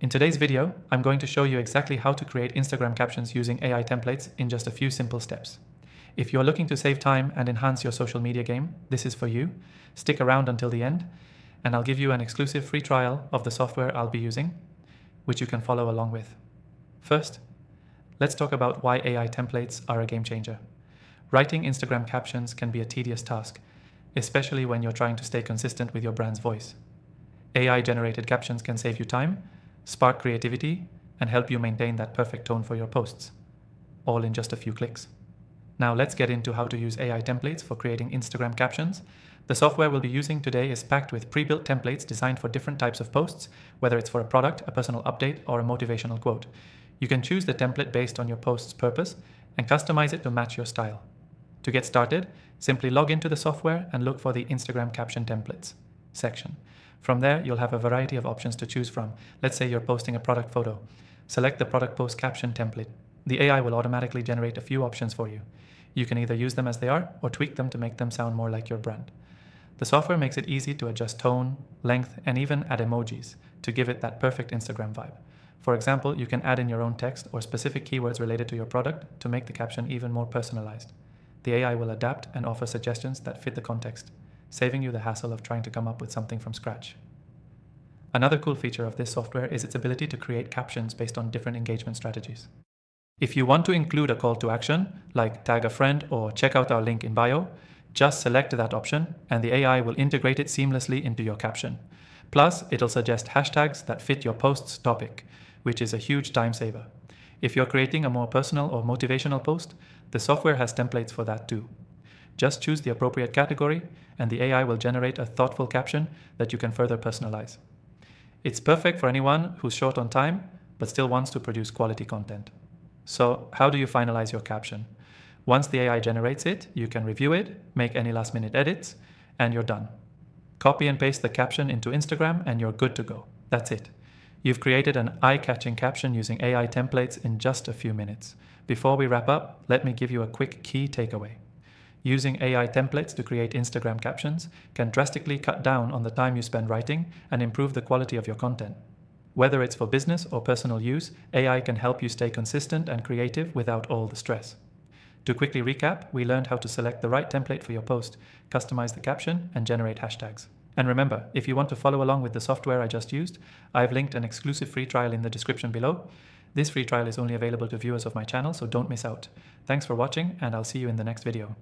In today's video, I'm going to show you exactly how to create Instagram captions using AI templates in just a few simple steps. If you're looking to save time and enhance your social media game, this is for you. Stick around until the end, and I'll give you an exclusive free trial of the software I'll be using, which you can follow along with. First, let's talk about why AI templates are a game changer. Writing Instagram captions can be a tedious task, especially when you're trying to stay consistent with your brand's voice. AI-generated captions can save you time, spark creativity, and help you maintain that perfect tone for your posts, all in just a few clicks. Now let's get into how to use AI templates for creating Instagram captions. The software we'll be using today is packed with pre-built templates designed for different types of posts, whether it's for a product, a personal update, or a motivational quote. You can choose the template based on your post's purpose and customize it to match your style. To get started, simply log into the software and look for the Instagram caption templates section. From there, you'll have a variety of options to choose from. Let's say you're posting a product photo. Select the product post caption template. The AI will automatically generate a few options for you. You can either use them as they are or tweak them to make them sound more like your brand. The software makes it easy to adjust tone, length, and even add emojis to give it that perfect Instagram vibe. For example, you can add in your own text or specific keywords related to your product to make the caption even more personalized. The AI will adapt and offer suggestions that fit the context, saving you the hassle of trying to come up with something from scratch. Another cool feature of this software is its ability to create captions based on different engagement strategies. If you want to include a call to action, like tag a friend or check out our link in bio, just select that option and the AI will integrate it seamlessly into your caption. Plus, it'll suggest hashtags that fit your post's topic, which is a huge time saver. If you're creating a more personal or motivational post, the software has templates for that too. Just choose the appropriate category and the AI will generate a thoughtful caption that you can further personalize. It's perfect for anyone who's short on time but still wants to produce quality content. So how do you finalize your caption? Once the AI generates it, you can review it, make any last-minute edits, and you're done. Copy and paste the caption into Instagram and you're good to go. That's it. You've created an eye-catching caption using AI templates in just a few minutes. Before we wrap up, let me give you a quick key takeaway. Using AI templates to create Instagram captions can drastically cut down on the time you spend writing and improve the quality of your content. Whether it's for business or personal use, AI can help you stay consistent and creative without all the stress. To quickly recap, we learned how to select the right template for your post, customize the caption, and generate hashtags. And remember, if you want to follow along with the software I just used, I've linked an exclusive free trial in the description below. This free trial is only available to viewers of my channel, so don't miss out. Thanks for watching, and I'll see you in the next video.